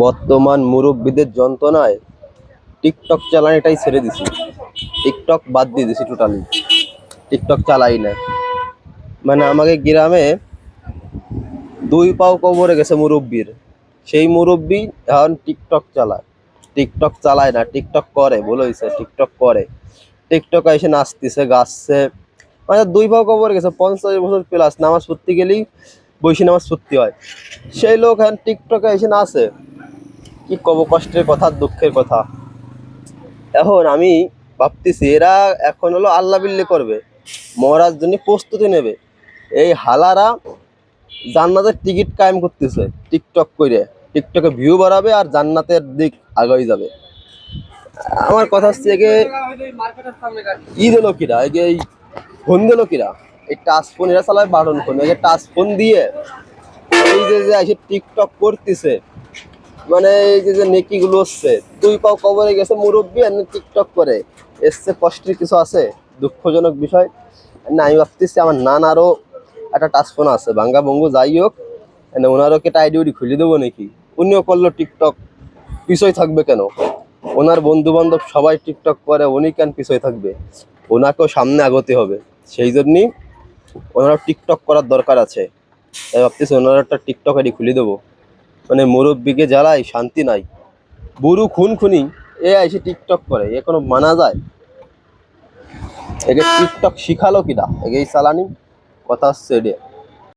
বর্তমান মুরব্বীদের যন্ত্রণায় টিকটক চালানোটাই ছেড়ে দিছি। টিকটক বাদ দিয়ে দিছি টোটালি। টিকটক চালাই না। মানে আমাকে গ্রামে ২ পাও কবরে গেছে মুরব্বির। সেই মুরব্বি এখন টিকটক চালায়। টিকটক চালায় না, টিকটক করে, ভুল হইছে, টিকটক করে। টিকটকে এসে নাচতেছে, গাচ্ছে। মানে ২ পাও কবরে গেছে, ৫০ বছর প্লাস, নামাজ পড়তে গেলেই বৈশি নামাজ পড়তে হয়। সেই লোক এখন টিকটকে এসে নাচে। কি কব, কষ্টের কথা, দুঃখের কথা। এখন আমি ভাবতেছি এরা এখন হলো আল্লাহ বিল্লি করবে, মরার জন্য প্রস্তুতি নেবে। এই হালারা জান্নাতের টিকিট কায়েম করতেছে টিকটক করে। টিকটকে ভিউ বাড়াবে আর জান্নাতের দিক আগাই যাবে। আমার কথা হচ্ছে যে ই দিল কিরা, এই ফোন দিল কিরা, এই টাচ ফোন এরা চালায় বাটন ফোন, এই টাচ ফোন দিয়ে এই যে যে এসে টিকটক করতেছে। মানে এই যে যে নেকি গুলো হচ্ছে, ২ পাও কবরে গেছে মুরব্বী আর টিকটক করে, এসছে কষ্টের কিছু আছে? দুঃখজনক বিষয় না। আমি ভাবতেছি আমার নানারও একটা টাচ ফোন আছে, ভাঙ্গা ভঙ্গু যাই হোক, মানে ওনারও কি একটা আইডি উডি খুলে দেবো নাকি? উনিও করলো টিকটক, পিছই থাকবে কেন? ওনার বন্ধু বান্ধব সবাই টিকটক করে, উনি কেন পিছই থাকবে? ওনাকেও সামনে আগতে হবে। সেই জন্যই ওনারা টিকটক করার দরকার আছে। তাই ভাবতেছি ওনারা একটা টিকটক আইডি খুলে দেবো। মানে মুরব্বীকে জ্বালাই শান্তি নাই। বুড়ো খুনি এ এসে টিকটক করে, এ কোনো মানা যায়? একে টিকটক শিখালো কিনা একে এই চালানি? কথা হচ্ছে এটা।